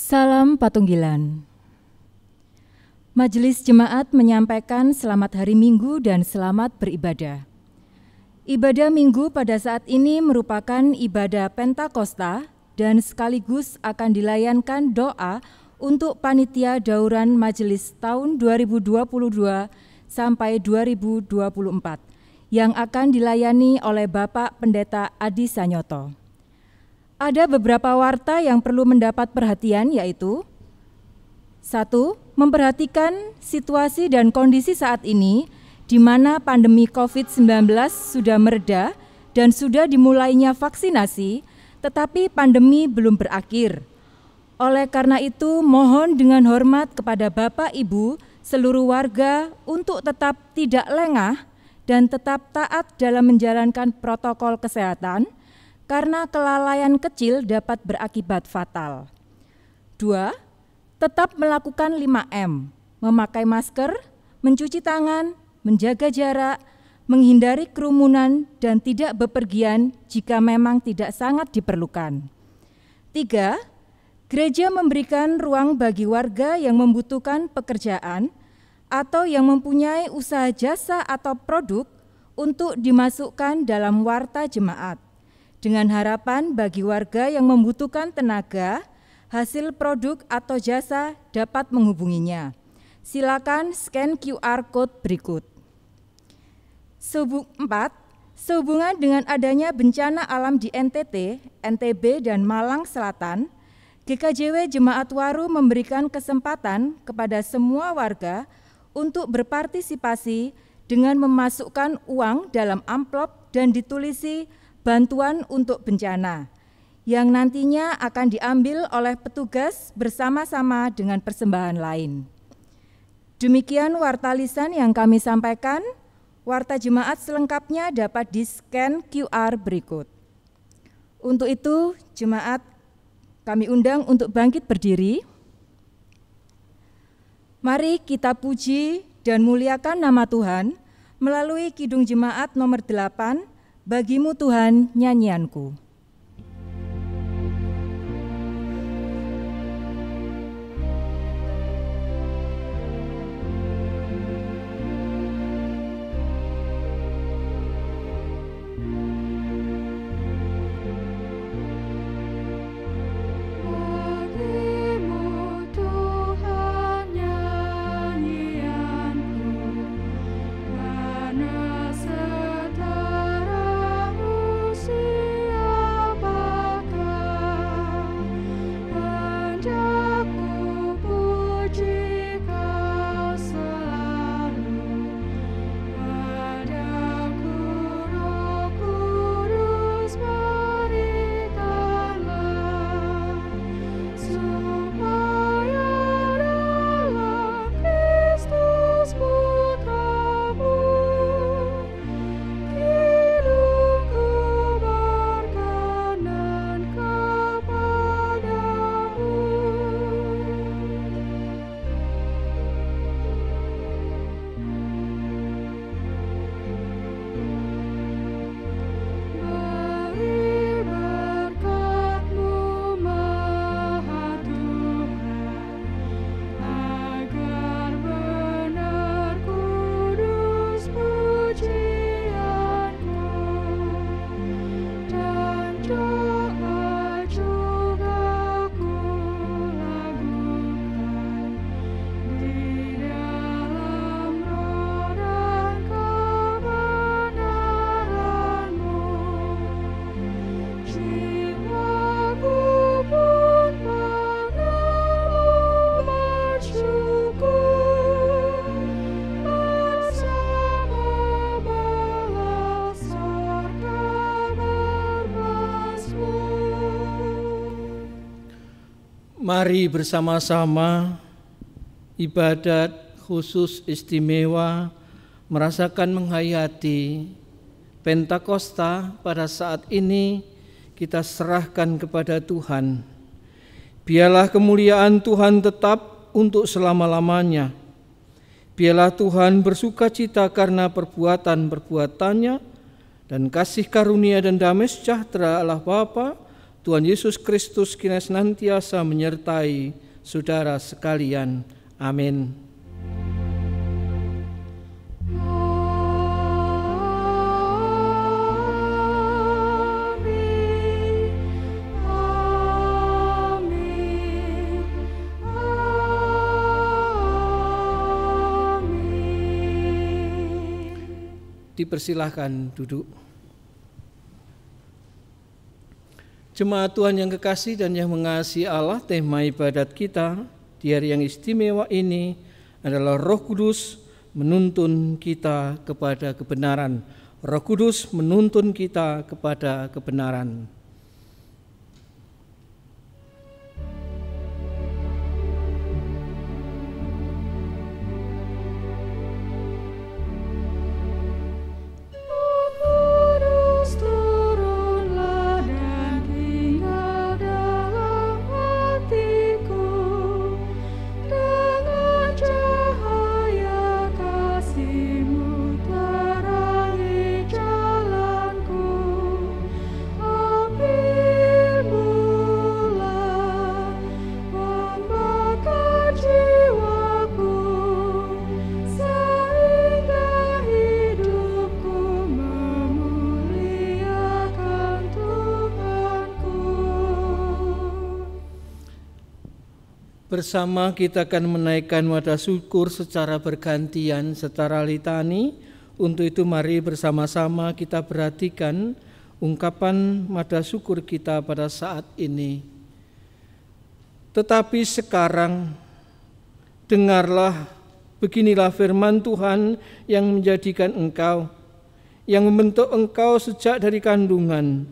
Salam Patunggilan. Majelis Jemaat menyampaikan selamat hari Minggu dan selamat beribadah. Ibadah Minggu pada saat ini merupakan ibadah Pentakosta dan sekaligus akan dilayankan doa untuk panitia dauran majelis tahun 2022 sampai 2024 yang akan dilayani oleh Bapak Pendeta Adi Sanyoto. Ada beberapa warta yang perlu mendapat perhatian, yaitu 1. Memperhatikan situasi dan kondisi saat ini di mana pandemi COVID-19 sudah mereda dan sudah dimulainya vaksinasi, tetapi pandemi belum berakhir. Oleh karena itu, mohon dengan hormat kepada Bapak Ibu seluruh warga untuk tetap tidak lengah dan tetap taat dalam menjalankan protokol kesehatan, karena kelalaian kecil dapat berakibat fatal. 2. Tetap melakukan 5M, memakai masker, mencuci tangan, menjaga jarak, menghindari kerumunan, dan tidak bepergian jika memang tidak sangat diperlukan. 3. Gereja memberikan ruang bagi warga yang membutuhkan pekerjaan atau yang mempunyai usaha jasa atau produk untuk dimasukkan dalam warta jemaat, dengan harapan bagi warga yang membutuhkan tenaga, hasil produk atau jasa dapat menghubunginya. Silakan scan QR Code berikut. 4. Sehubungan dengan adanya bencana alam di NTT, NTB, dan Malang Selatan, GKJW Jemaat Waru memberikan kesempatan kepada semua warga untuk berpartisipasi dengan memasukkan uang dalam amplop dan ditulisi bantuan untuk bencana, yang nantinya akan diambil oleh petugas bersama-sama dengan persembahan lain. Demikian warta lisan yang kami sampaikan. Warta jemaat selengkapnya dapat di-scan QR berikut. Untuk itu, jemaat kami undang untuk bangkit berdiri. Mari kita puji dan muliakan nama Tuhan melalui Kidung Jemaat nomor 8, Bagimu Tuhan nyanyianku. Mari bersama-sama ibadat khusus istimewa merasakan menghayati Pentakosta pada saat ini kita serahkan kepada Tuhan. Biarlah kemuliaan Tuhan tetap untuk selama-lamanya. Biarlah Tuhan bersukacita karena perbuatan-perbuatannya dan kasih karunia dan damai sejahtera Allah Bapa, Tuhan Yesus Kristus kiranya senantiasa menyertai saudara sekalian. Amin. Dipersilahkan duduk. Jemaat Tuhan yang kekasih dan yang mengasihi Allah, tema ibadat kita di hari yang istimewa ini adalah Roh Kudus menuntun kita kepada kebenaran. Roh Kudus menuntun kita kepada kebenaran. Bersama kita akan menaikkan wadah syukur secara bergantian, secara litani. Untuk itu mari bersama-sama kita perhatikan ungkapan wadah syukur kita pada saat ini. Tetapi sekarang dengarlah, beginilah firman Tuhan yang menjadikan engkau, yang membentuk engkau sejak dari kandungan.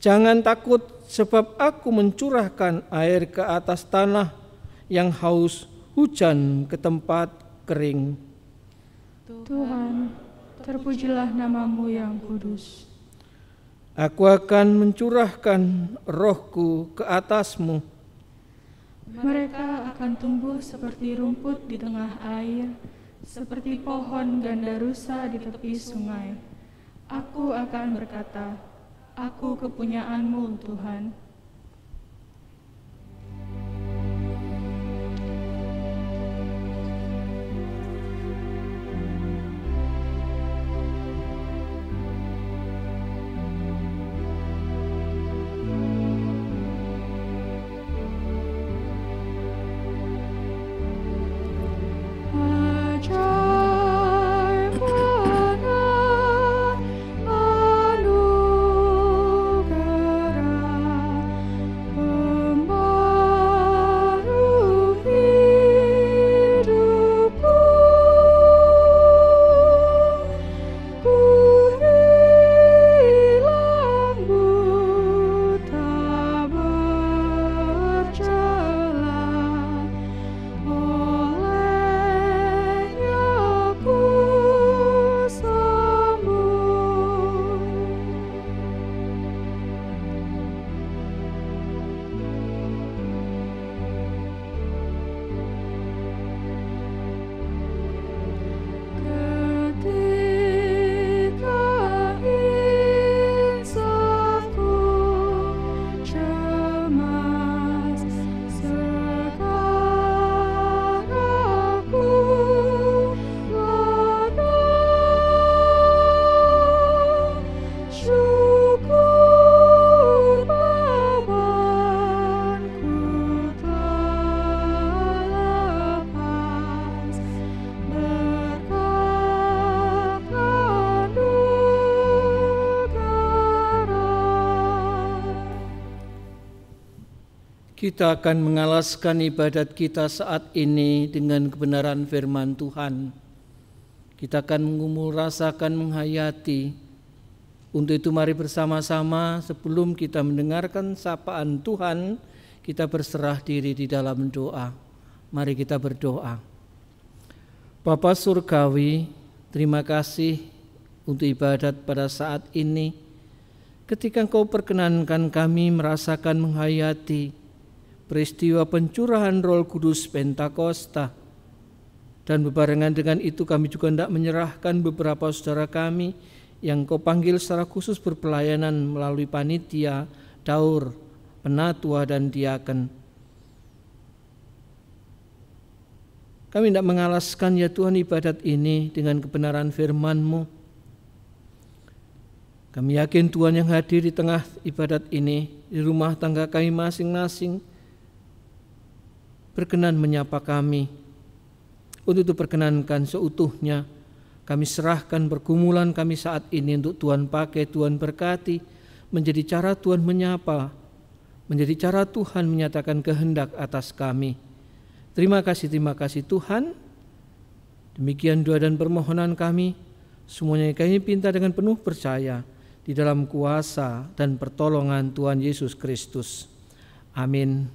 Jangan takut, sebab aku mencurahkan air ke atas tanah yang haus, hujan ke tempat kering. Tuhan, terpujilah nama-Mu yang kudus. Aku akan mencurahkan rohku ke atasmu. Mereka akan tumbuh seperti rumput di tengah air, seperti pohon gandarusa di tepi sungai. Aku akan berkata, aku kepunyaan-Mu, Tuhan. Kita akan mengalaskan ibadat kita saat ini dengan kebenaran firman Tuhan. Kita akan merasakan, menghayati. Untuk itu mari bersama-sama sebelum kita mendengarkan sapaan Tuhan, kita berserah diri di dalam doa. Mari kita berdoa. Bapa Surgawi, terima kasih untuk ibadat pada saat ini. Ketika Engkau perkenankan kami merasakan, menghayati peristiwa pencurahan Roh Kudus Pentakosta. Dan bebarengan dengan itu kami juga hendak menyerahkan beberapa saudara kami yang Kau panggil secara khusus berpelayanan melalui panitia, daur, penatua dan diaken. Kami tidak mengalaskan ya Tuhan ibadat ini dengan kebenaran firman-Mu. Kami yakin Tuhan yang hadir di tengah ibadat ini, di rumah tangga kami masing-masing, berkenan menyapa kami. Untuk itu perkenankan seutuhnya, kami serahkan pergumulan kami saat ini untuk Tuhan pakai, Tuhan berkati, menjadi cara Tuhan menyapa, menjadi cara Tuhan menyatakan kehendak atas kami. Terima kasih Tuhan. Demikian doa dan permohonan kami, semuanya kami pinta dengan penuh percaya di dalam kuasa dan pertolongan Tuhan Yesus Kristus. Amin.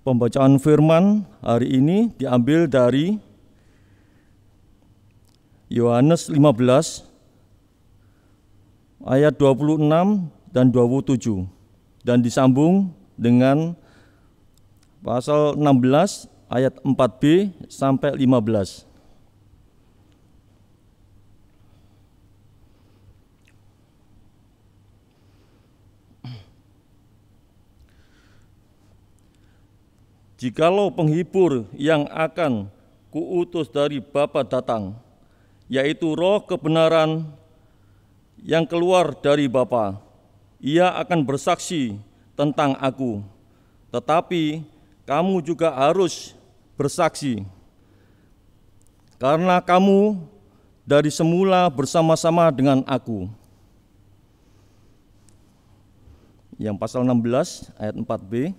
Pembacaan firman hari ini diambil dari Yohanes 15 ayat 26 dan 27 dan disambung dengan pasal 16 ayat 4b sampai 15. Jikalau penghibur yang akan kuutus dari Bapa datang, yaitu Roh kebenaran yang keluar dari Bapa, ia akan bersaksi tentang aku. Tetapi kamu juga harus bersaksi, karena kamu dari semula bersama-sama dengan aku. Yang pasal 16 ayat 4b.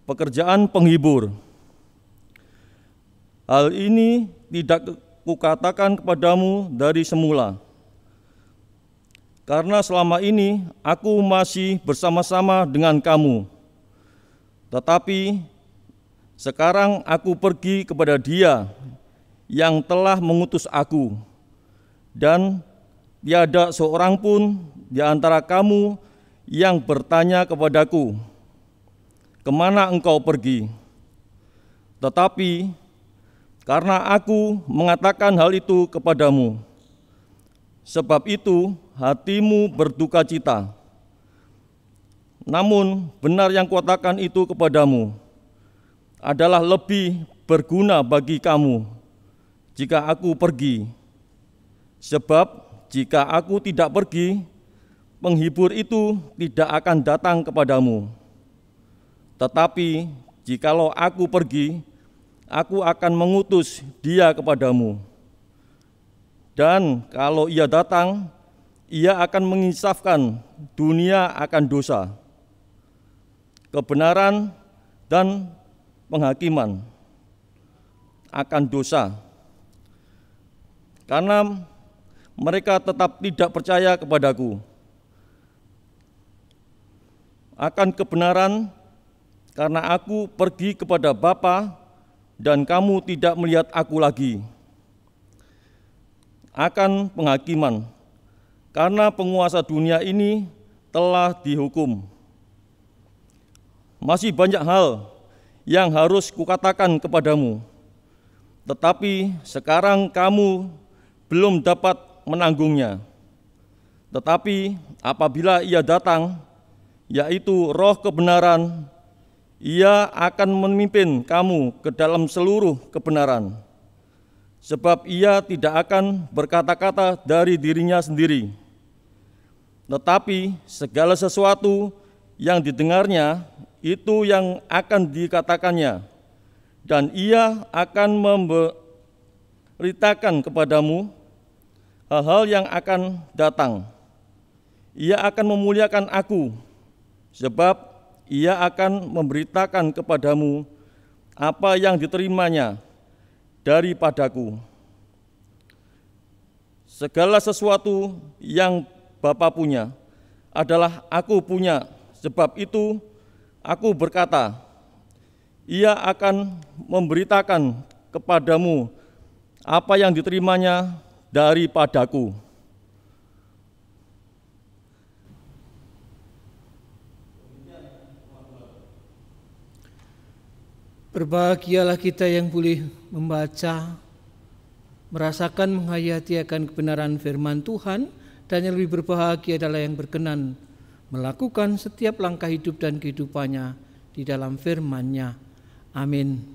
Pekerjaan penghibur. Hal ini tidak kukatakan kepadamu dari semula, karena selama ini aku masih bersama-sama dengan kamu. Tetapi sekarang aku pergi kepada Dia yang telah mengutus aku, dan tiada seorang pun di antara kamu yang bertanya kepadaku, kemana engkau pergi? Tetapi karena aku mengatakan hal itu kepadamu, sebab itu hatimu berduka cita. Namun benar yang kukatakan itu kepadamu adalah lebih berguna bagi kamu jika aku pergi. Sebab jika aku tidak pergi, penghibur itu tidak akan datang kepadamu. Tetapi jikalau aku pergi, aku akan mengutus Dia kepadamu. Dan kalau Ia datang, Ia akan menginsafkan dunia akan dosa, kebenaran, dan penghakiman akan dosa. Karena mereka tetap tidak percaya kepadaku. Akan kebenaran, karena aku pergi kepada Bapa dan kamu tidak melihat aku lagi. Akan penghakiman, karena penguasa dunia ini telah dihukum. Masih banyak hal yang harus kukatakan kepadamu, tetapi sekarang kamu belum dapat menanggungnya. Tetapi apabila Ia datang, yaitu Roh kebenaran, Ia akan memimpin kamu ke dalam seluruh kebenaran. Sebab Ia tidak akan berkata-kata dari dirinya sendiri, tetapi segala sesuatu yang didengarnya itu yang akan dikatakannya, dan Ia akan memberitakan kepadamu hal-hal yang akan datang. Ia akan memuliakan aku, sebab Ia akan memberitakan kepadamu apa yang diterimanya daripadaku. Segala sesuatu yang Bapa punya adalah aku punya, sebab itu aku berkata, Ia akan memberitakan kepadamu apa yang diterimanya daripadaku. Berbahagialah kita yang boleh membaca, merasakan, menghayati akan kebenaran firman Tuhan, dan yang lebih berbahagia adalah yang berkenan melakukan setiap langkah hidup dan kehidupannya di dalam firman-Nya. Amin.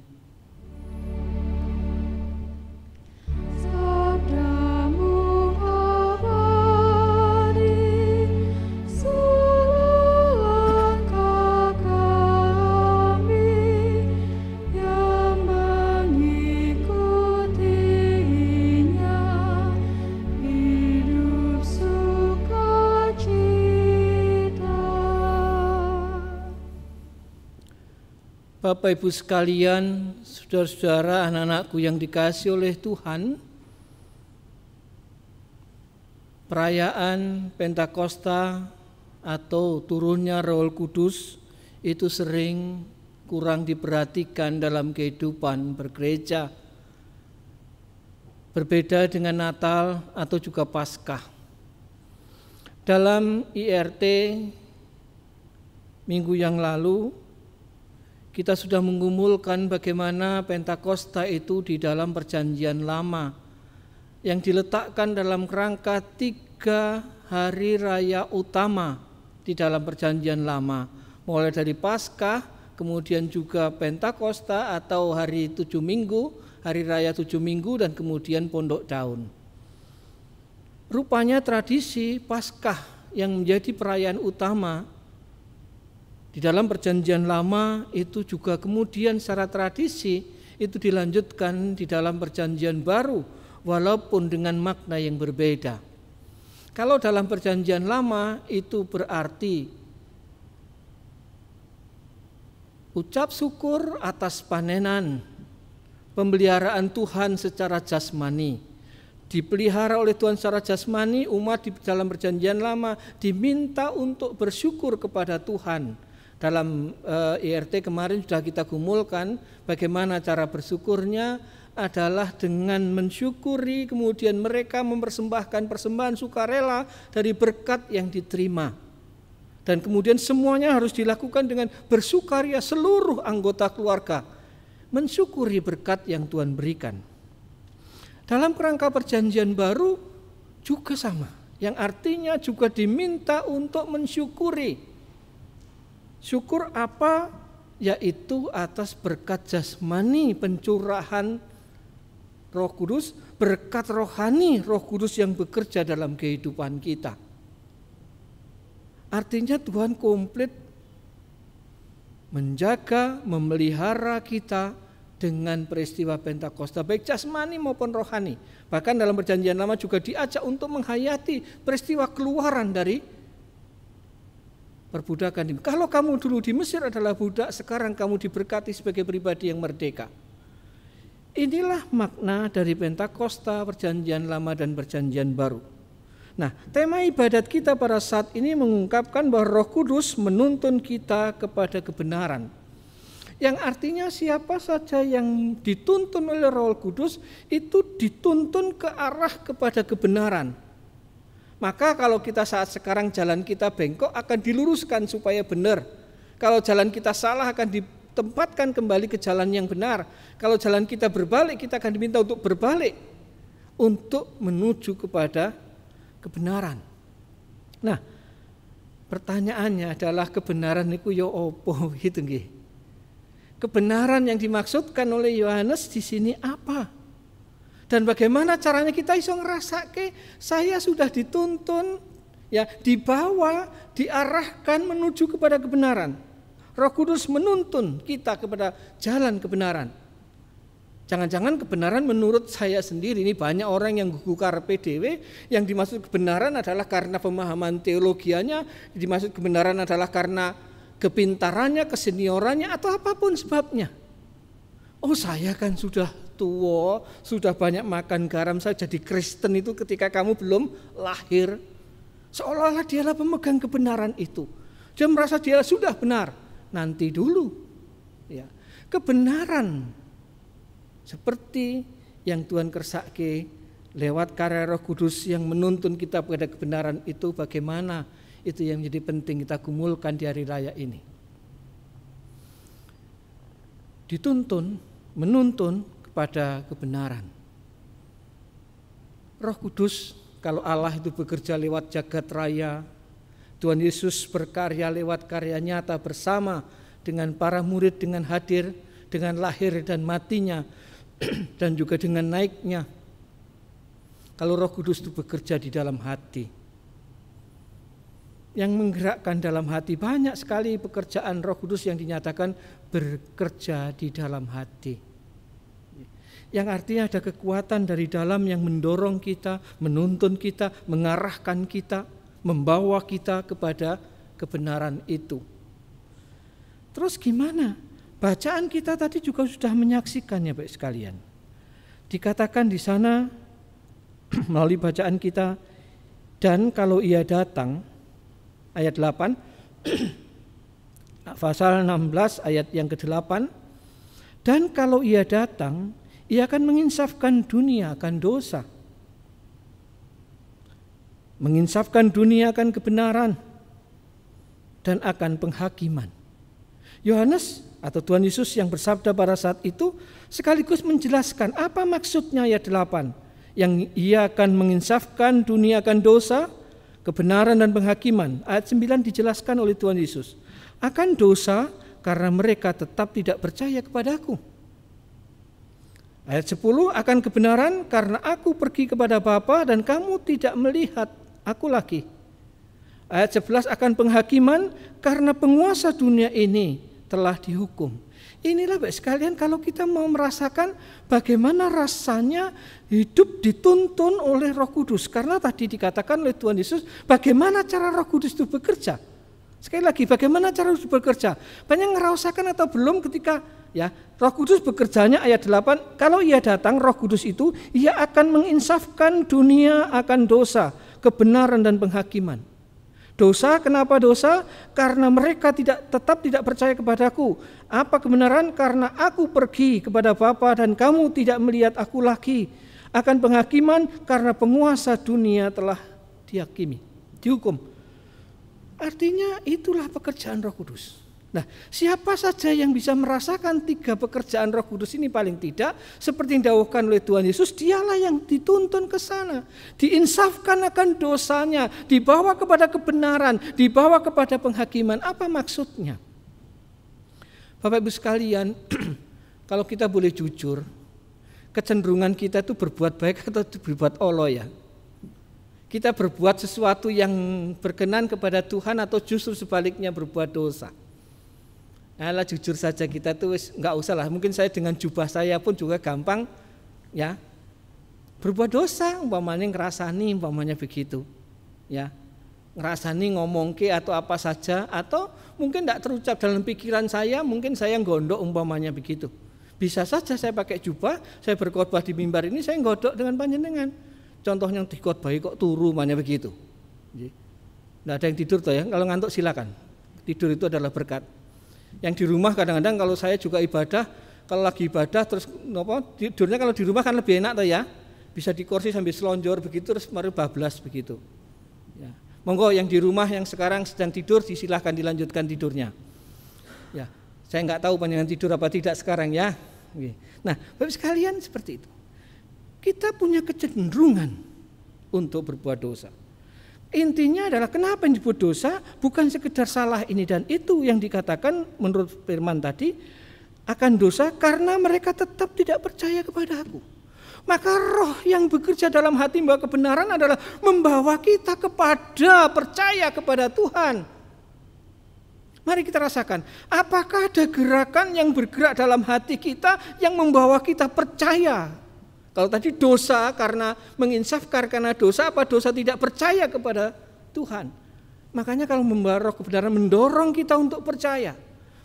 Bapak Ibu sekalian, saudara-saudara, anak-anakku yang dikasihi oleh Tuhan, perayaan Pentakosta atau turunnya Roh Kudus itu sering kurang diperhatikan dalam kehidupan bergereja. Berbeda dengan Natal atau juga Paskah. Dalam IRT minggu yang lalu, kita sudah menggumulkan bagaimana Pentakosta itu di dalam Perjanjian Lama yang diletakkan dalam kerangka 3 hari raya utama di dalam Perjanjian Lama, mulai dari Paskah, kemudian juga Pentakosta atau hari 7 minggu, hari raya 7 minggu, dan kemudian Pondok Daun. Rupanya tradisi Paskah yang menjadi perayaan utama di dalam Perjanjian Lama itu juga kemudian secara tradisi itu dilanjutkan di dalam Perjanjian Baru, walaupun dengan makna yang berbeda. Kalau dalam Perjanjian Lama itu berarti ucap syukur atas panenan, pemeliharaan Tuhan secara jasmani. Dipelihara oleh Tuhan secara jasmani, umat di dalam Perjanjian Lama diminta untuk bersyukur kepada Tuhan. Dalam IRT kemarin sudah kita gumulkan bagaimana cara bersyukurnya adalah dengan mensyukuri, kemudian mereka mempersembahkan persembahan sukarela dari berkat yang diterima. Dan kemudian semuanya harus dilakukan dengan bersukaria seluruh anggota keluarga, mensyukuri berkat yang Tuhan berikan. Dalam kerangka Perjanjian Baru juga sama, yang artinya juga diminta untuk mensyukuri. Syukur apa? Yaitu atas berkat jasmani pencurahan Roh Kudus, berkat rohani Roh Kudus yang bekerja dalam kehidupan kita. Artinya Tuhan komplit menjaga, memelihara kita dengan peristiwa Pentakosta, baik jasmani maupun rohani. Bahkan dalam Perjanjian Lama juga diajak untuk menghayati peristiwa keluaran dari perbudakan. Kalau kamu dulu di Mesir adalah budak, sekarang kamu diberkati sebagai pribadi yang merdeka. Inilah makna dari Pentakosta, Perjanjian Lama dan Perjanjian Baru. Nah, tema ibadat kita pada saat ini mengungkapkan bahwa Roh Kudus menuntun kita kepada kebenaran. Yang artinya siapa saja yang dituntun oleh Roh Kudus itu dituntun ke arah kepada kebenaran. Maka kalau kita saat sekarang jalan kita bengkok akan diluruskan supaya benar. Kalau jalan kita salah akan ditempatkan kembali ke jalan yang benar. Kalau jalan kita berbalik, kita akan diminta untuk berbalik untuk menuju kepada kebenaran. Nah, pertanyaannya adalah kebenaran itu ya opo gitu nggih. Kebenaran yang dimaksudkan oleh Yohanes di sini apa? Dan bagaimana caranya kita iso ngerasake saya sudah dituntun, ya, dibawa, diarahkan menuju kepada kebenaran. Roh Kudus menuntun kita kepada jalan kebenaran. Jangan-jangan kebenaran menurut saya sendiri. Ini banyak orang yang gugukar PDW, yang dimaksud kebenaran adalah karena pemahaman teologianya, dimaksud kebenaran adalah karena kepintarannya, keseniorannya, atau apapun sebabnya. Oh, saya kan sudah tua, sudah banyak makan garam, saya jadi Kristen itu ketika kamu belum lahir. Seolah-olah dialah pemegang kebenaran itu. Dia merasa dia sudah benar. Nanti dulu, ya, kebenaran seperti yang Tuhan kersake lewat karya Roh Kudus yang menuntun kita pada kebenaran itu, bagaimana itu yang menjadi penting kita gumulkan di hari raya ini. menuntun kepada kebenaran. Roh Kudus, kalau Allah itu bekerja lewat jagat raya, Tuhan Yesus berkarya lewat karya nyata bersama dengan para murid, dengan hadir, dengan lahir dan matinya, dan juga dengan naiknya. Kalau Roh Kudus itu bekerja di dalam hati, yang menggerakkan dalam hati, banyak sekali pekerjaan Roh Kudus yang dinyatakan bekerja di dalam hati. Yang artinya ada kekuatan dari dalam yang mendorong kita, menuntun kita, mengarahkan kita, membawa kita kepada kebenaran itu. Terus gimana? Bacaan kita tadi juga sudah menyaksikannya, Bapak sekalian. Dikatakan di sana melalui bacaan kita, dan kalau Ia datang, ayat 8, pasal 16 ayat yang ke-8, dan kalau Ia datang, Ia akan menginsafkan dunia akan dosa, menginsafkan dunia akan kebenaran, dan akan penghakiman. Yohanes atau Tuhan Yesus yang bersabda pada saat itu sekaligus menjelaskan apa maksudnya ayat 8, yang Ia akan menginsafkan dunia akan dosa, kebenaran dan penghakiman. Ayat 9 dijelaskan oleh Tuhan Yesus, akan dosa karena mereka tetap tidak percaya kepadaku. Ayat 10, akan kebenaran karena aku pergi kepada Bapa dan kamu tidak melihat aku lagi. Ayat 11, akan penghakiman karena penguasa dunia ini telah dihukum. Inilah Bapak sekalian, kalau kita mau merasakan bagaimana rasanya hidup dituntun oleh Roh Kudus. Karena tadi dikatakan oleh Tuhan Yesus bagaimana cara Roh Kudus itu bekerja. Sekali lagi, bagaimana cara Roh Kudus bekerja? Banyak ngerasakan atau belum ketika Roh Kudus bekerjanya ayat 8, kalau Ia datang, Roh Kudus itu Ia akan menginsafkan dunia akan dosa, kebenaran dan penghakiman. Dosa, kenapa dosa? Karena mereka tetap tidak percaya kepadaku. Apa kebenaran? Karena aku pergi kepada Bapa dan kamu tidak melihat aku lagi. Akan penghakiman karena penguasa dunia telah dihukum. Artinya itulah pekerjaan Roh Kudus. Nah, siapa saja yang bisa merasakan 3 pekerjaan Roh Kudus ini paling tidak seperti yang didawuhkan oleh Tuhan Yesus, dialah yang dituntun ke sana, diinsafkan akan dosanya, dibawa kepada kebenaran, dibawa kepada penghakiman. Apa maksudnya? Bapak Ibu sekalian, kalau kita boleh jujur, kecenderungan kita itu berbuat baik atau berbuat olo ya? Kita berbuat sesuatu yang berkenan kepada Tuhan atau justru sebaliknya berbuat dosa? Alah, jujur saja, kita tuh nggak usah lah. Mungkin saya dengan jubah saya pun juga gampang ya berbuat dosa, umpamanya ngerasani, umpamanya begitu ya, ngerasani ngomong ke atau apa saja, atau mungkin tidak terucap dalam pikiran saya, mungkin saya ngondok umpamanya begitu. Bisa saja saya pakai jubah, saya berkhotbah di mimbar ini, saya nggodok dengan panjenengan. Contohnya dikhotbahi kok turu, umpamanya begitu. Nggak ada yang tidur toh ya, kalau ngantuk silakan. Tidur itu adalah berkat. Yang di rumah kadang-kadang kalau saya juga ibadah, kalau lagi ibadah terus tidurnya kalau di rumah kan lebih enak toh ya, bisa di kursi sambil selonjor begitu terus baru bablas begitu. Ya. Monggo yang di rumah yang sekarang sedang tidur disilahkan dilanjutkan tidurnya. Ya, saya nggak tahu panjenengan tidur apa tidak sekarang ya. Nah, Bapak sekalian seperti itu. Kita punya kecenderungan untuk berbuat dosa. Intinya adalah kenapa yang disebut dosa, bukan sekedar salah ini dan itu yang dikatakan menurut firman tadi, akan dosa karena mereka tetap tidak percaya kepada aku. Maka roh yang bekerja dalam hati membawa kebenaran adalah membawa kita kepada percaya kepada Tuhan. Mari kita rasakan, apakah ada gerakan yang bergerak dalam hati kita yang membawa kita percaya? Kalau tadi dosa karena menginsafkan karena dosa, apa dosa tidak percaya kepada Tuhan? Makanya kalau membawa roh kebenaran mendorong kita untuk percaya,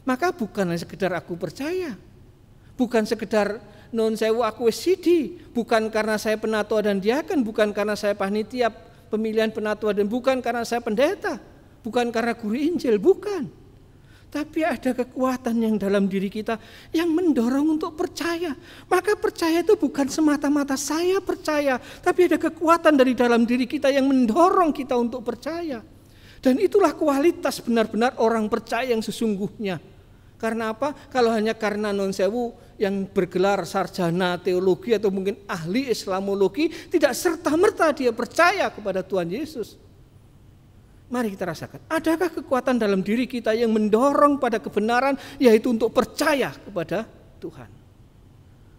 maka bukan sekedar aku percaya, bukan sekedar non sewu aku sidi, bukan karena saya penatua dan diaken, bukan karena saya panitia pemilihan penatua dan bukan karena saya pendeta, bukan karena guru Injil, bukan. Tapi ada kekuatan yang dalam diri kita yang mendorong untuk percaya. Maka percaya itu bukan semata-mata saya percaya, tapi ada kekuatan dari dalam diri kita yang mendorong kita untuk percaya. Dan itulah kualitas benar-benar orang percaya yang sesungguhnya. Karena apa? Kalau hanya karena non sewu yang bergelar sarjana teologi atau mungkin ahli Islamologi, tidak serta-merta dia percaya kepada Tuhan Yesus. Mari kita rasakan, adakah kekuatan dalam diri kita yang mendorong pada kebenaran, yaitu untuk percaya kepada Tuhan.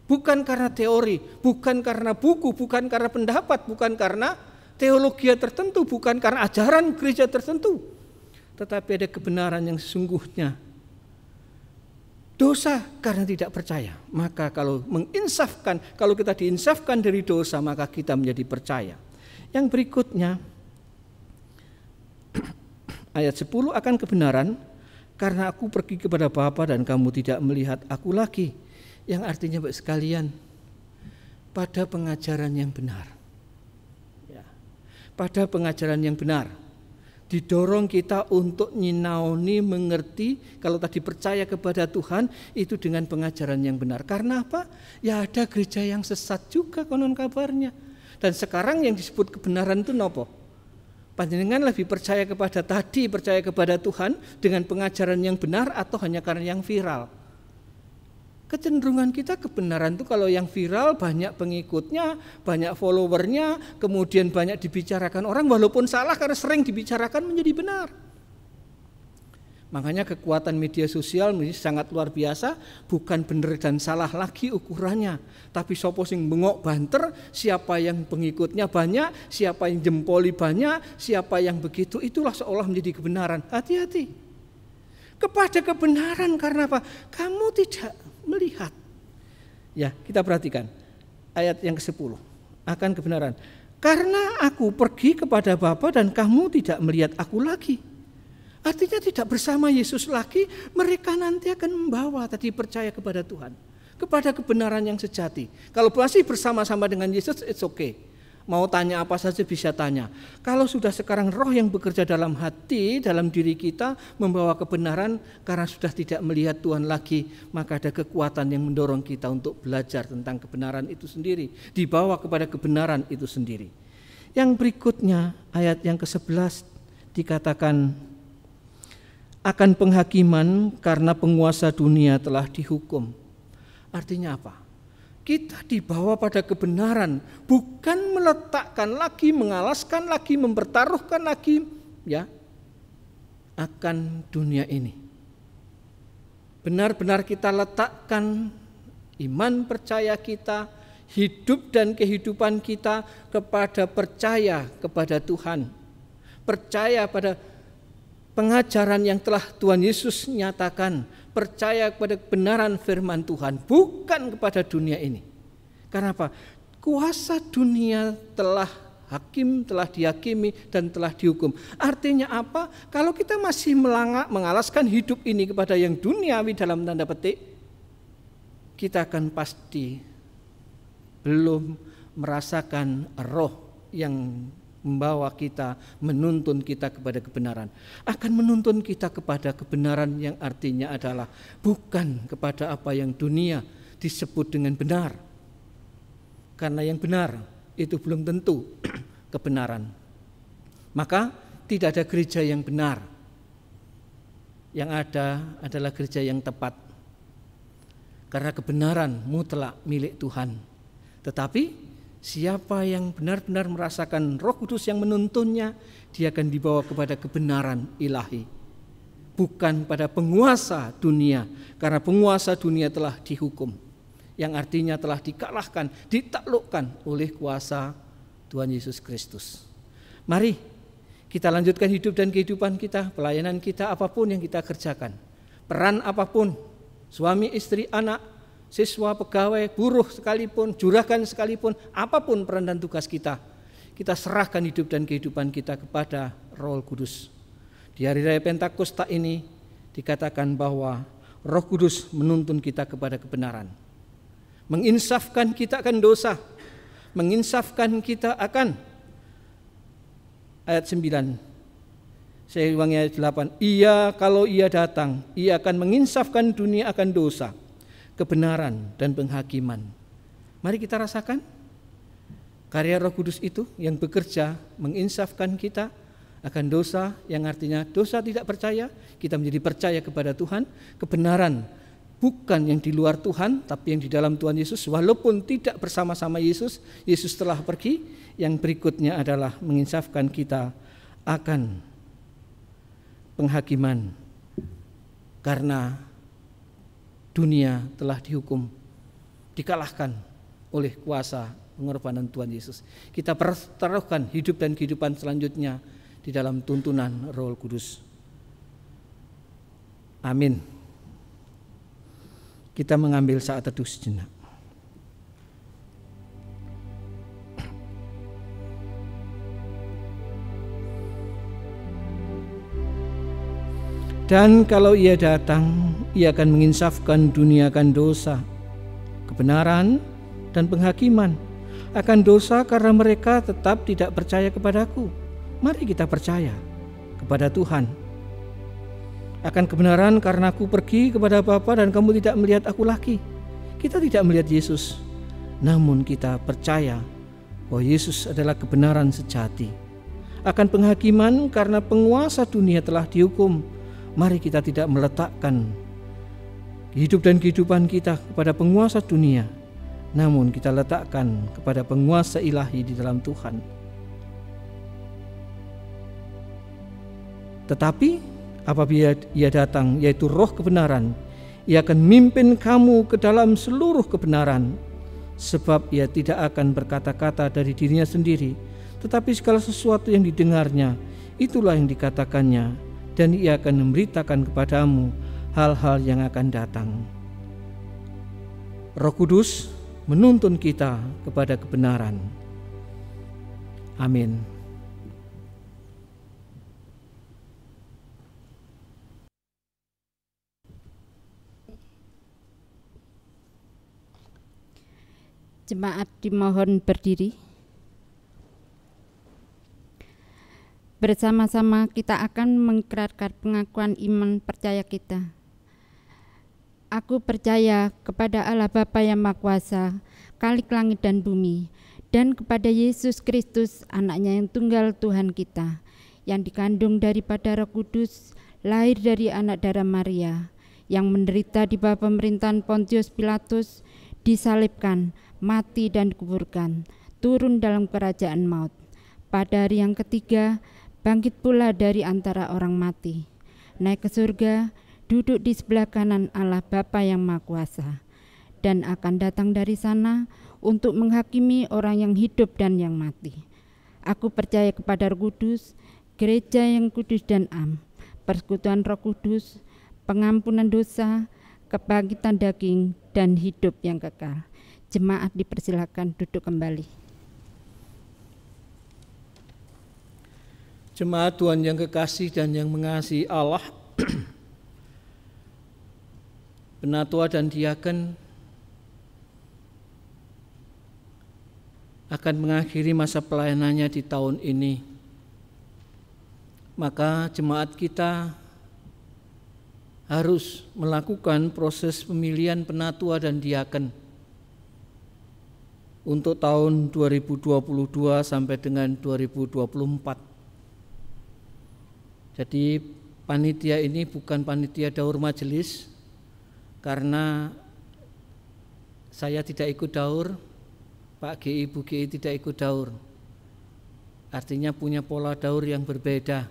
Bukan karena teori, bukan karena buku, bukan karena pendapat, bukan karena teologi tertentu, bukan karena ajaran gereja tertentu, tetapi ada kebenaran yang sesungguhnya. Dosa karena tidak percaya, maka kalau menginsafkan, kalau kita diinsafkan dari dosa, maka kita menjadi percaya. Yang berikutnya, ayat 10, akan kebenaran, karena aku pergi kepada Bapa dan kamu tidak melihat aku lagi. Yang artinya Bapak sekalian, pada pengajaran yang benar. Ya, pada pengajaran yang benar. Didorong kita untuk nyinaoni, mengerti, kalau tadi percaya kepada Tuhan, itu dengan pengajaran yang benar. Karena apa? Ya ada gereja yang sesat juga konon kabarnya. Dan sekarang yang disebut kebenaran itu nopo? Panjenengan lebih percaya kepada tadi, percaya kepada Tuhan dengan pengajaran yang benar atau hanya karena yang viral? Kecenderungan kita kebenaran itu kalau yang viral banyak pengikutnya, banyak followernya, kemudian banyak dibicarakan orang walaupun salah karena sering dibicarakan menjadi benar. Makanya kekuatan media sosial menjadi sangat luar biasa, bukan benar dan salah lagi ukurannya, tapi sopo sing bengok banter, siapa yang pengikutnya banyak, siapa yang jempoli banyak, siapa yang begitu, itulah seolah menjadi kebenaran. Hati-hati kepada kebenaran, karena apa? Kamu tidak melihat. Ya, kita perhatikan ayat yang ke-10, akan kebenaran. Karena aku pergi kepada Bapa dan kamu tidak melihat aku lagi. Artinya tidak bersama Yesus lagi, mereka nanti akan membawa tadi percaya kepada Tuhan, kepada kebenaran yang sejati. Kalau masih bersama-sama dengan Yesus, it's okay. Mau tanya apa saja bisa tanya. Kalau sudah sekarang roh yang bekerja dalam hati, dalam diri kita, membawa kebenaran karena sudah tidak melihat Tuhan lagi, maka ada kekuatan yang mendorong kita untuk belajar tentang kebenaran itu sendiri, dibawa kepada kebenaran itu sendiri. Yang berikutnya, ayat yang ke-11 dikatakan, akan penghakiman karena penguasa dunia telah dihukum. Artinya apa? Kita dibawa pada kebenaran, bukan meletakkan lagi, mengalaskan lagi, mempertaruhkan lagi, ya, akan dunia ini. Benar-benar kita letakkan iman percaya kita, hidup dan kehidupan kita kepada percaya kepada Tuhan, percaya pada pengajaran yang telah Tuhan Yesus nyatakan, percaya kepada kebenaran firman Tuhan, bukan kepada dunia ini. Karena apa? Kuasa dunia telah hakim, telah dihakimi dan telah dihukum. Artinya apa? Kalau kita masih mengalaskan hidup ini kepada yang duniawi dalam tanda petik, kita akan pasti belum merasakan roh yang membawa kita, menuntun kita kepada kebenaran. Akan menuntun kita kepada kebenaran yang artinya adalah bukan kepada apa yang dunia disebut dengan benar. Karena yang benar itu belum tentu kebenaran. Maka tidak ada gereja yang benar. Yang ada adalah gereja yang tepat. Karena kebenaran mutlak milik Tuhan. Tetapi siapa yang benar-benar merasakan Roh Kudus yang menuntunnya, dia akan dibawa kepada kebenaran ilahi. Bukan pada penguasa dunia, karena penguasa dunia telah dihukum. Yang artinya telah dikalahkan, ditaklukkan oleh kuasa Tuhan Yesus Kristus. Mari kita lanjutkan hidup dan kehidupan kita, pelayanan kita apapun yang kita kerjakan. Peran apapun, suami, istri, anak, siswa, pegawai, buruh sekalipun, juragan sekalipun, apapun peran dan tugas kita, kita serahkan hidup dan kehidupan kita kepada Roh Kudus. Di hari raya Pentakosta ini dikatakan bahwa Roh Kudus menuntun kita kepada kebenaran, menginsafkan kita akan dosa, menginsafkan kita akan ayat 9. Saya ulangi ayat 8. Kalau ia datang, ia akan menginsafkan dunia akan dosa, kebenaran dan penghakiman. Mari kita rasakan karya Roh Kudus itu yang bekerja menginsafkan kita Akan dosa yang artinya dosa tidak percaya, kita menjadi percaya kepada Tuhan. Kebenaran bukan yang di luar Tuhan, tapi yang di dalam Tuhan Yesus. Walaupun tidak bersama-sama Yesus, Yesus telah pergi. Yang berikutnya adalah menginsafkan kita akan penghakiman, karena dunia telah dihukum, dikalahkan oleh kuasa pengorbanan Tuhan Yesus. Kita pertaruhkan hidup dan kehidupan selanjutnya di dalam tuntunan Roh Kudus. Amin. Kita mengambil saat teduh sejenak. Dan kalau Ia datang, Ia akan menginsafkan dunia akan dosa, kebenaran, dan penghakiman. Akan dosa karena mereka tetap tidak percaya kepadaku. Mari kita percaya kepada Tuhan. Akan kebenaran karena aku pergi kepada Bapa dan kamu tidak melihat aku lagi. Kita tidak melihat Yesus, namun kita percaya bahwa Yesus adalah kebenaran sejati. Akan penghakiman karena penguasa dunia telah dihukum. Mari kita tidak meletakkan hidup dan kehidupan kita kepada penguasa dunia, namun kita letakkan kepada penguasa ilahi di dalam Tuhan. Tetapi apabila Ia datang, yaitu Roh kebenaran, Ia akan memimpin kamu ke dalam seluruh kebenaran, sebab Ia tidak akan berkata-kata dari dirinya sendiri, tetapi segala sesuatu yang didengarnya, itulah yang dikatakannya, dan Ia akan memberitakan kepadamu hal-hal yang akan datang. Roh Kudus menuntun kita kepada kebenaran. Amin. Jemaat dimohon berdiri. Bersama-sama kita akan mengikrarkan pengakuan iman percaya kita. Aku percaya kepada Allah Bapa yang Maha Kuasa, Khalik langit dan bumi, dan kepada Yesus Kristus, Anaknya yang tunggal Tuhan kita, yang dikandung daripada Roh Kudus, lahir dari anak darah Maria, yang menderita di bawah pemerintahan Pontius Pilatus, disalibkan, mati dan dikuburkan, turun dalam kerajaan maut. Pada hari yang ketiga, bangkit pula dari antara orang mati, naik ke surga, duduk di sebelah kanan Allah Bapa yang Maha Kuasa, dan akan datang dari sana untuk menghakimi orang yang hidup dan yang mati. Aku percaya kepada Roh Kudus, gereja yang kudus dan am, persekutuan Roh Kudus, pengampunan dosa, kebangkitan daging, dan hidup yang kekal. Jemaat dipersilakan duduk kembali. Jemaat Tuhan yang kekasih dan yang mengasihi Allah, penatua dan diaken akan mengakhiri masa pelayanannya di tahun ini. Maka jemaat kita harus melakukan proses pemilihan penatua dan diaken untuk tahun 2022 sampai dengan 2024. Jadi panitia ini bukan panitia daur majelis, karena saya tidak ikut daur, Pak GI, Bu GI tidak ikut daur. Artinya punya pola daur yang berbeda.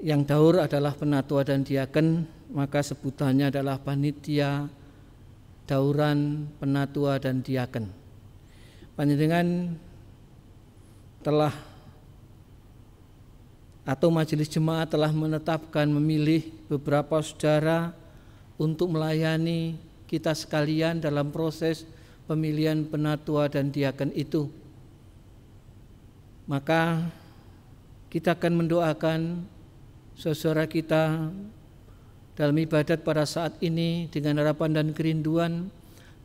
Yang daur adalah penatua dan diaken, maka sebutannya adalah panitia dauran penatua dan diaken. Panjenengan telah atau majelis jemaat telah menetapkan memilih beberapa saudara untuk melayani kita sekalian dalam proses pemilihan penatua dan diaken itu. Maka kita akan mendoakan saudara kita dalam ibadat pada saat ini dengan harapan dan kerinduan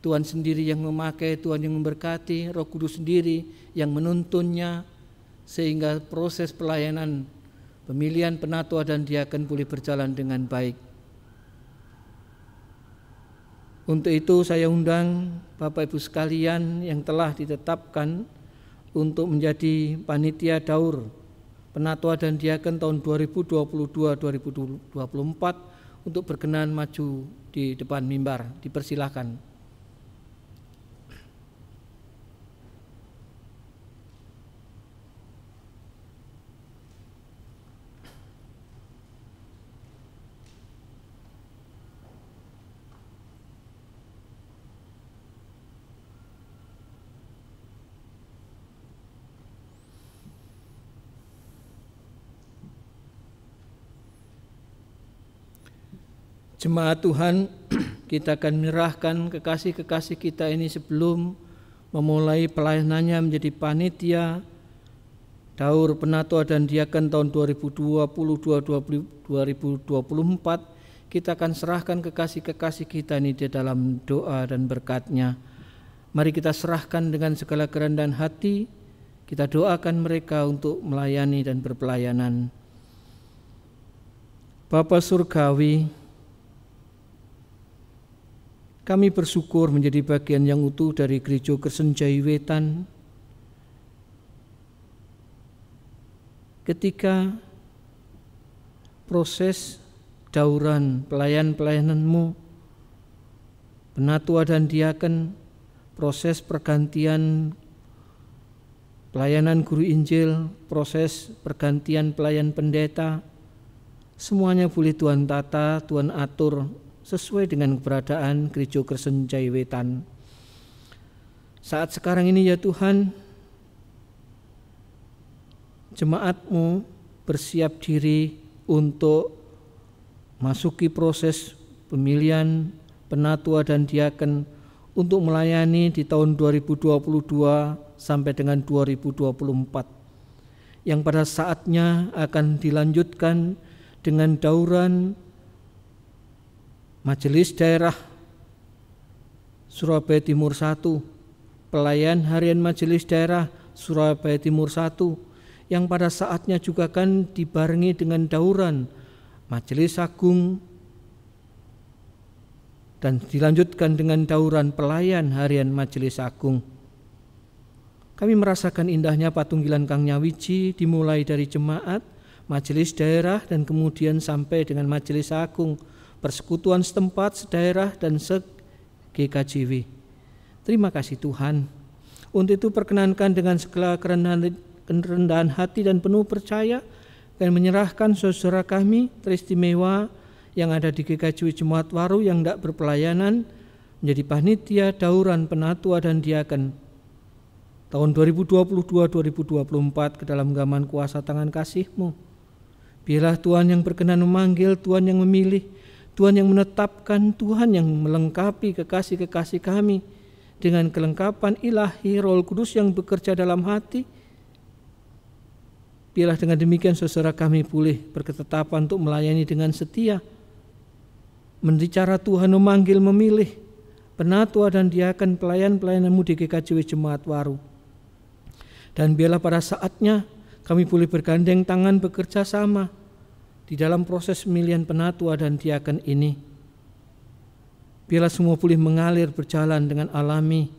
Tuhan sendiri yang memakai, Tuhan yang memberkati, Roh Kudus sendiri yang menuntunnya, sehingga proses pelayanan pemilihan penatua dan diaken boleh berjalan dengan baik. Untuk itu saya undang Bapak Ibu sekalian yang telah ditetapkan untuk menjadi panitia daur Penatua dan Diaken tahun 2022-2024 untuk berkenan maju di depan mimbar. Dipersilahkan. Jemaat Tuhan, kita akan menyerahkan kekasih-kekasih kita ini sebelum memulai pelayanannya menjadi panitia Daur Penatua dan Diaken tahun 2022-2024. Kita akan serahkan kekasih-kekasih kita ini di dalam doa dan berkat-Nya. Mari kita serahkan dengan segala kerendahan hati, kita doakan mereka untuk melayani dan berpelayanan. Bapa Surgawi, kami bersyukur menjadi bagian yang utuh dari Gereja Kristen Jaiwetan. Ketika proses dauran pelayan-pelayanan-Mu, Penatua dan Diaken, proses pergantian pelayanan guru Injil, proses pergantian pelayan pendeta, semuanya boleh Tuhan tata, Tuhan atur sesuai dengan keberadaan Gereja Kristen Jaiwetan. Saat sekarang ini ya Tuhan, jemaat-Mu bersiap diri untuk masuki proses pemilihan Penatua dan Diaken untuk melayani di tahun 2022 sampai dengan 2024, yang pada saatnya akan dilanjutkan dengan dauran Majelis Daerah Surabaya Timur 1, pelayan harian Majelis Daerah Surabaya Timur 1, yang pada saatnya juga akan dibarengi dengan dauran Majelis Agung dan dilanjutkan dengan dauran pelayan harian Majelis Agung. Kami merasakan indahnya patunggilan Kang Nyawiji dimulai dari jemaat, Majelis Daerah dan kemudian sampai dengan Majelis Agung, persekutuan setempat, sedaerah, dan se-GKJW. Terima kasih Tuhan. Untuk itu perkenankan dengan segala kerendahan hati dan penuh percaya dan menyerahkan saudara kami teristimewa yang ada di GKJW Jemaat Waru yang tidak berpelayanan menjadi panitia dauran Penatua dan Diaken tahun 2022-2024 ke dalam genggaman kuasa tangan kasih-Mu. Biarlah Tuhan yang berkenan memanggil, Tuhan yang memilih, Tuhan yang menetapkan, Tuhan yang melengkapi kekasih-kekasih kami dengan kelengkapan ilahi Roh Kudus yang bekerja dalam hati. Biarlah dengan demikian saudara kami boleh berketetapan untuk melayani dengan setia. Menjadi cara Tuhan memanggil, memilih Penatua dan Diaken pelayan-pelayanan-Mu di GKJW Jemaat Waru. Dan biarlah pada saatnya kami boleh bergandeng tangan bekerja sama di dalam proses pemilihan Penatua dan Diaken ini. Biarlah semua boleh mengalir berjalan dengan alami,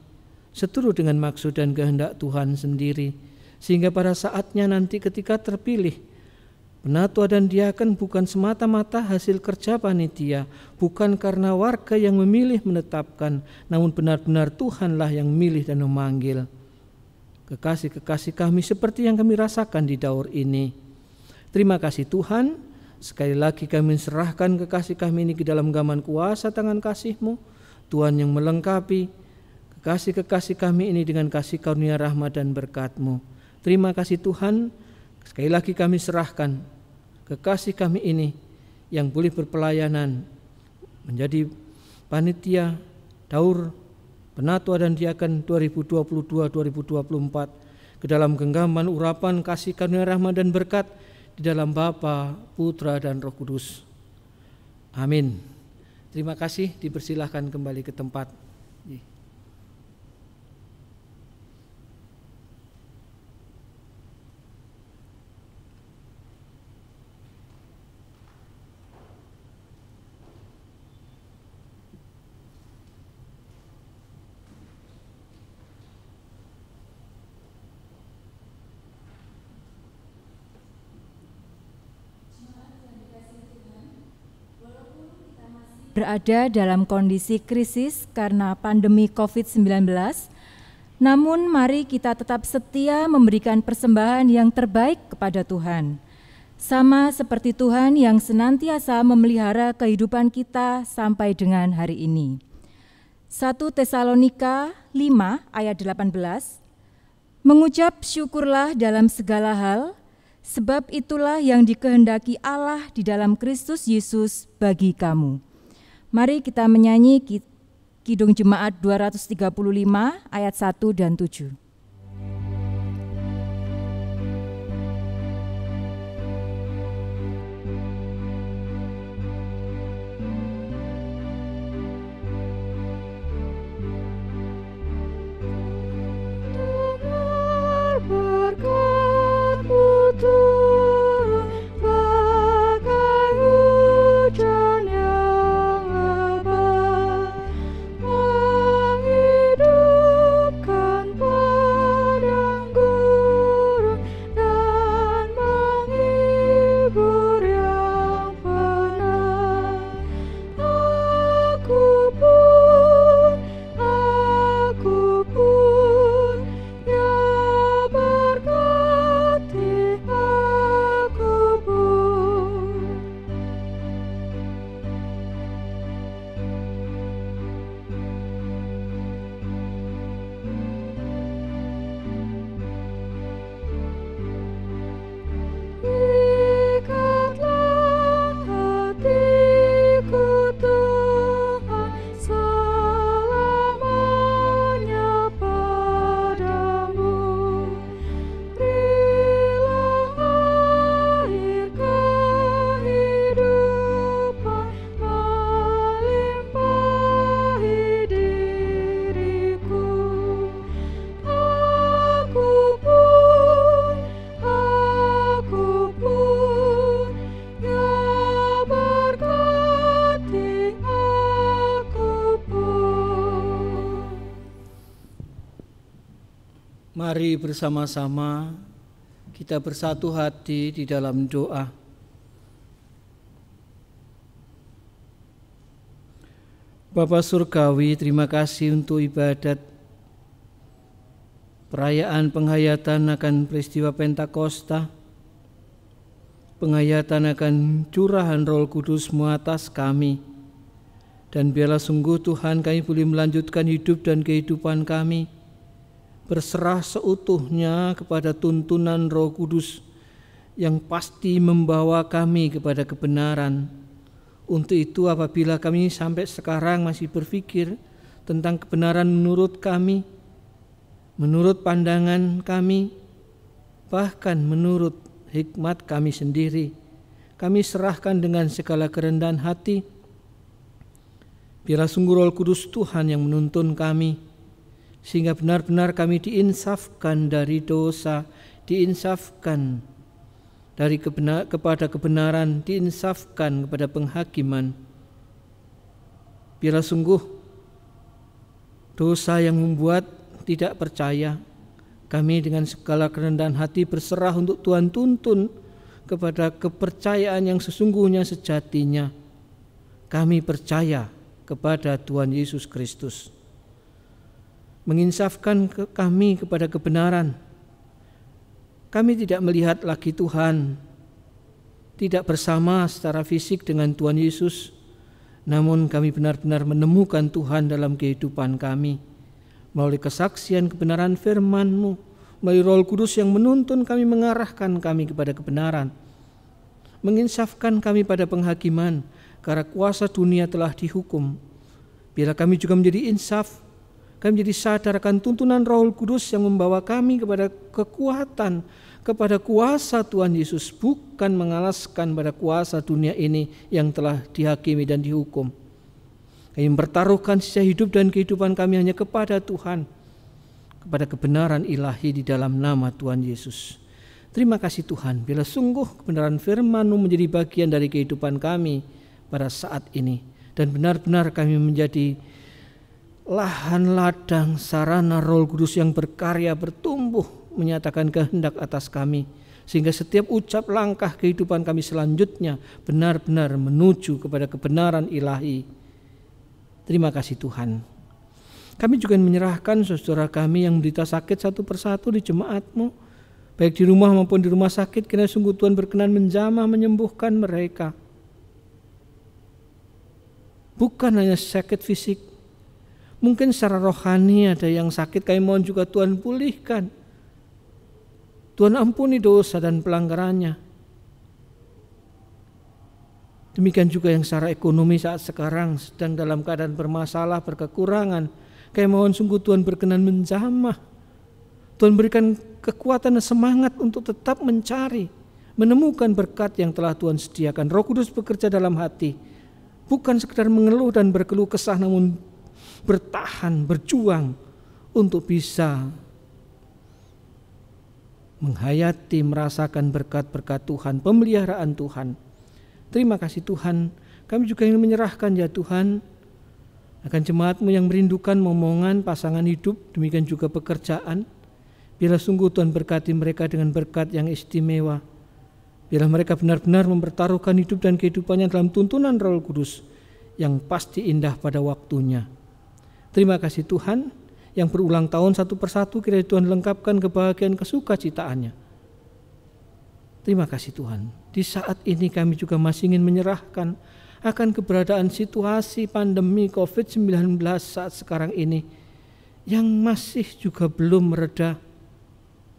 seturut dengan maksud dan kehendak Tuhan sendiri, sehingga pada saatnya nanti ketika terpilih, Penatua dan Diaken bukan semata-mata hasil kerja panitia, bukan karena warga yang memilih menetapkan, namun benar-benar Tuhanlah yang memilih dan memanggil. Kekasih-kekasih kami seperti yang kami rasakan di daur ini. Terima kasih Tuhan. Sekali lagi kami serahkan kekasih kami ini ke dalam genggaman kuasa tangan kasih-Mu, Tuhan yang melengkapi kekasih-kekasih kami ini dengan kasih karunia rahmat dan berkat-Mu. Terima kasih Tuhan. Sekali lagi kami serahkan kekasih kami ini yang boleh berpelayanan menjadi panitia Daur Penatua dan Diaken 2022-2024 ke dalam genggaman urapan kasih karunia rahmat dan berkat di dalam Bapa, Putra, dan Roh Kudus. Amin. Terima kasih, dipersilahkan kembali ke tempat. berada dalam kondisi krisis karena pandemi COVID-19, namun mari kita tetap setia memberikan persembahan yang terbaik kepada Tuhan. Sama seperti Tuhan yang senantiasa memelihara kehidupan kita sampai dengan hari ini. 1 Tesalonika 5 ayat 18, mengucap syukurlah dalam segala hal, sebab itulah yang dikehendaki Allah di dalam Kristus Yesus bagi kamu. Mari kita menyanyi Kidung Jemaat 235 ayat 1 dan 7. Mari bersama-sama kita bersatu hati di dalam doa. Bapa Surgawi, terima kasih untuk ibadat perayaan penghayatan akan peristiwa Pentakosta, penghayatan akan curahan Roh Kudus-Mu atas kami, dan biarlah sungguh Tuhan kami boleh melanjutkan hidup dan kehidupan kami berserah seutuhnya kepada tuntunan Roh Kudus yang pasti membawa kami kepada kebenaran. Untuk itu apabila kami sampai sekarang masih berpikir tentang kebenaran menurut kami, menurut pandangan kami, bahkan menurut hikmat kami sendiri, kami serahkan dengan segala kerendahan hati. Biarlah sungguh Roh Kudus Tuhan yang menuntun kami, sehingga benar-benar kami diinsafkan dari dosa, diinsafkan dari kepada kebenaran, diinsafkan kepada penghakiman. Biarlah sungguh dosa yang membuat tidak percaya, kami dengan segala kerendahan hati berserah untuk Tuhan tuntun kepada kepercayaan yang sesungguhnya sejatinya. Kami percaya kepada Tuhan Yesus Kristus, menginsafkan kami kepada kebenaran. Kami tidak melihat lagi Tuhan, tidak bersama secara fisik dengan Tuhan Yesus, namun kami benar-benar menemukan Tuhan dalam kehidupan kami, melalui kesaksian kebenaran firman-Mu, melalui Roh Kudus yang menuntun kami, mengarahkan kami kepada kebenaran, menginsafkan kami pada penghakiman, karena kuasa dunia telah dihukum. Biarlah kami juga menjadi insaf, kami menjadi sadar akan tuntunan Roh Kudus yang membawa kami kepada kekuatan, kepada kuasa Tuhan Yesus, bukan mengalaskan pada kuasa dunia ini yang telah dihakimi dan dihukum. Kami mempertaruhkan sisa hidup dan kehidupan kami hanya kepada Tuhan, kepada kebenaran ilahi di dalam nama Tuhan Yesus. Terima kasih Tuhan, bila sungguh kebenaran firman-Mu menjadi bagian dari kehidupan kami pada saat ini, dan benar-benar kami menjadi lahan ladang sarana Roh Kudus yang berkarya, bertumbuh, menyatakan kehendak atas kami, sehingga setiap ucap langkah kehidupan kami selanjutnya benar-benar menuju kepada kebenaran ilahi Terima kasih Tuhan. Kami juga menyerahkan saudara kami yang menderita sakit satu persatu di jemaat-Mu, baik di rumah maupun di rumah sakit. Kiranya sungguh Tuhan berkenan menjamah menyembuhkan mereka. Bukan hanya sakit fisik, mungkin secara rohani ada yang sakit, kami mohon juga Tuhan pulihkan. Tuhan ampuni dosa dan pelanggarannya. Demikian juga yang secara ekonomi saat sekarang sedang dalam keadaan bermasalah, berkekurangan. Kami mohon sungguh Tuhan berkenan menjamah. Tuhan berikan kekuatan dan semangat untuk tetap mencari, menemukan berkat yang telah Tuhan sediakan. Roh Kudus bekerja dalam hati. Bukan sekedar mengeluh dan berkeluh kesah, namun bertahan, berjuang untuk bisa menghayati, merasakan berkat-berkat Tuhan, pemeliharaan Tuhan. Terima kasih Tuhan. Kami juga ingin menyerahkan ya Tuhan akan jemaat-Mu yang merindukan momongan pasangan hidup, demikian juga pekerjaan. Biarlah sungguh Tuhan berkati mereka dengan berkat yang istimewa. Biarlah mereka benar-benar mempertaruhkan hidup dan kehidupannya dalam tuntunan Roh Kudus yang pasti indah pada waktunya. Terima kasih Tuhan yang berulang tahun satu persatu, kiranya Tuhan lengkapkan kebahagiaan kesukacitaannya. Terima kasih Tuhan. Di saat ini kami juga masih ingin menyerahkan akan keberadaan situasi pandemi COVID-19 saat sekarang ini yang masih juga belum mereda.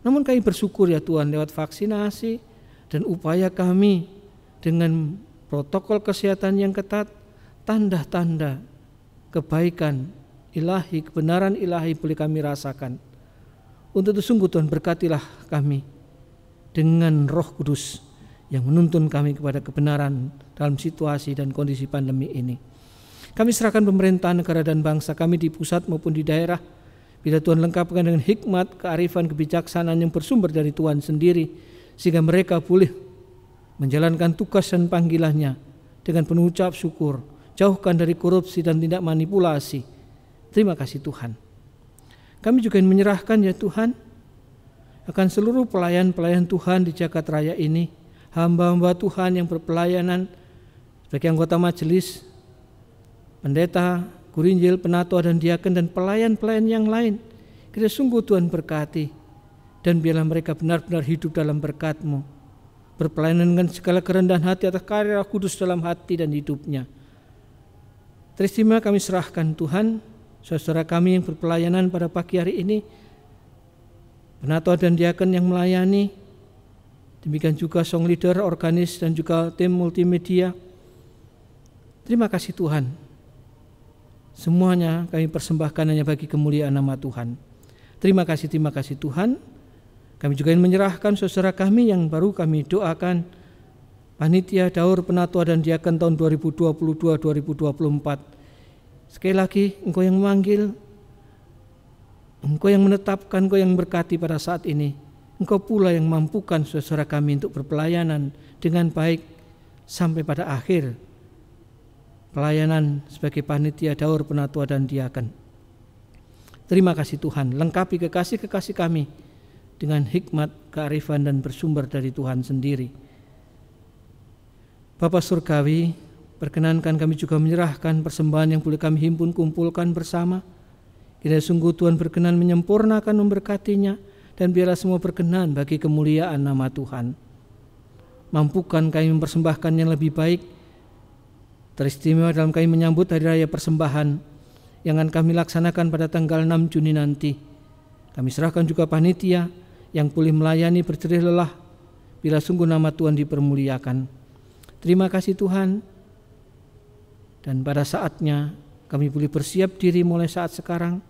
Namun kami bersyukur ya Tuhan lewat vaksinasi dan upaya kami dengan protokol kesehatan yang ketat, tanda-tanda kebaikan ilahi, kebenaran ilahi boleh kami rasakan. Untuk itu sungguh Tuhan berkatilah kami dengan Roh Kudus yang menuntun kami kepada kebenaran dalam situasi dan kondisi pandemi ini. Kami serahkan pemerintahan negara dan bangsa kami di pusat maupun di daerah. Bila Tuhan lengkapkan dengan hikmat, kearifan, kebijaksanaan yang bersumber dari Tuhan sendiri, sehingga mereka boleh menjalankan tugas dan panggilannya dengan penuh ucap syukur, jauhkan dari korupsi dan tindak manipulasi. Terima kasih Tuhan. Kami juga ingin menyerahkan ya Tuhan akan seluruh pelayan-pelayan Tuhan di jagat raya ini, hamba-hamba Tuhan yang berpelayanan sebagai anggota majelis, pendeta, guru Injil, penatua dan diaken dan pelayan-pelayan yang lain. Kiranya sungguh Tuhan berkati. Dan biarlah mereka benar-benar hidup dalam berkat-Mu, berpelayanan dengan segala kerendahan hati atas karya Roh Kudus dalam hati dan hidupnya. Teristimewa kami serahkan Tuhan, saudara kami yang berpelayanan pada pagi hari ini, penatua dan diaken yang melayani, demikian juga song leader, organis dan juga tim multimedia. Terima kasih Tuhan. Semuanya kami persembahkan hanya bagi kemuliaan nama Tuhan. Terima kasih Tuhan. Kami juga ingin menyerahkan saudara kami yang baru kami doakan, panitia daur penatua dan diaken tahun 2022-2024. Sekali lagi Engkau yang memanggil, Engkau yang menetapkan, Engkau yang berkati pada saat ini. Engkau pula yang mampukan saudara kami untuk berpelayanan dengan baik sampai pada akhir pelayanan sebagai panitia daur penatua dan diaken. Terima kasih Tuhan, lengkapi kekasih-kekasih kami dengan hikmat, kearifan dan bersumber dari Tuhan sendiri. Bapa Surgawi, perkenankan kami juga menyerahkan persembahan yang boleh kami himpun kumpulkan bersama. Kiranya sungguh Tuhan berkenan menyempurnakan, memberkatinya, dan biarlah semua berkenan bagi kemuliaan nama Tuhan. Mampukan kami mempersembahkan yang lebih baik, teristimewa dalam kami menyambut hari raya persembahan yang akan kami laksanakan pada tanggal 6 Juni nanti. Kami serahkan juga panitia yang boleh melayani berjerih lelah bila sungguh nama Tuhan dipermuliakan. Terima kasih Tuhan. Dan pada saatnya kami boleh bersiap diri mulai saat sekarang,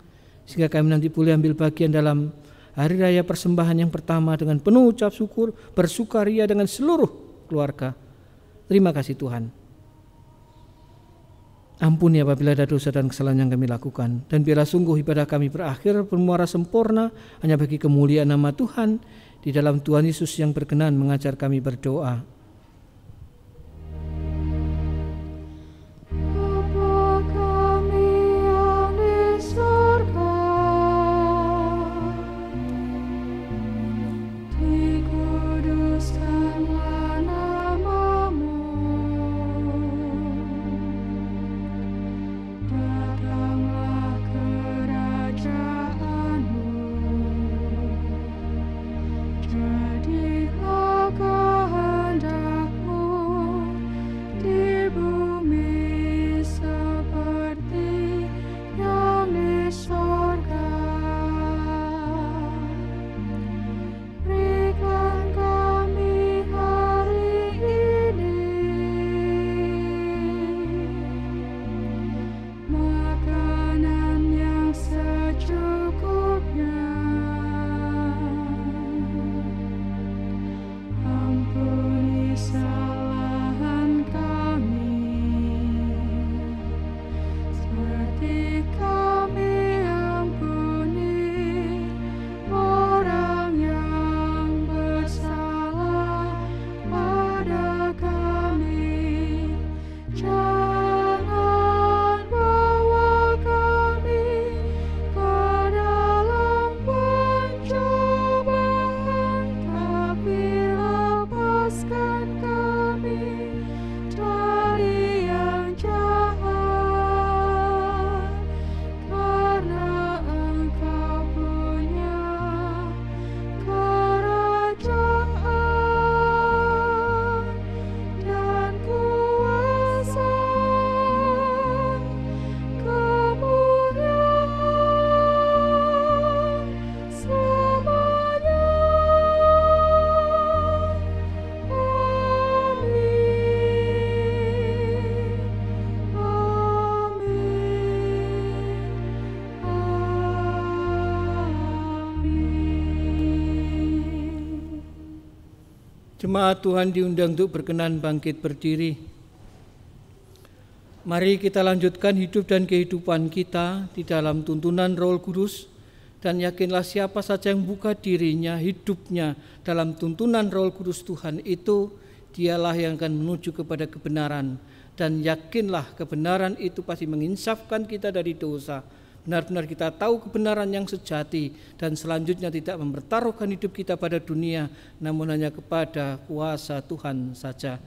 sehingga kami nanti boleh ambil bagian dalam hari raya persembahan yang pertama dengan penuh ucap syukur, bersukaria dengan seluruh keluarga. Terima kasih Tuhan. Ampuni apabila ada dosa dan kesalahan yang kami lakukan, dan biarlah sungguh ibadah kami berakhir bermuara sempurna hanya bagi kemuliaan nama Tuhan. Di dalam Tuhan Yesus yang berkenan mengajar kami berdoa. Jemaat Tuhan diundang untuk berkenan bangkit berdiri. Mari kita lanjutkan hidup dan kehidupan kita di dalam tuntunan Roh Kudus, dan yakinlah siapa saja yang buka dirinya, hidupnya dalam tuntunan Roh Kudus Tuhan itu, dialah yang akan menuju kepada kebenaran. Dan yakinlah kebenaran itu pasti menginsafkan kita dari dosa. Benar-benar kita tahu kebenaran yang sejati, dan selanjutnya tidak mempertaruhkan hidup kita pada dunia, namun hanya kepada kuasa Tuhan saja.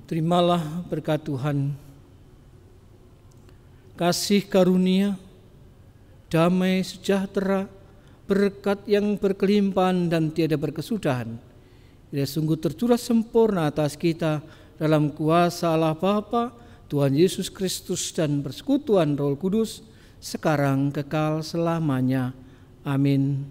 Terimalah berkat Tuhan, kasih karunia, damai sejahtera, berkat yang berkelimpahan dan tiada berkesudahan, ia sungguh tercurah sempurna atas kita dalam kuasa Allah Bapa, Tuhan Yesus Kristus, dan persekutuan Roh Kudus, sekarang kekal selamanya. Amin.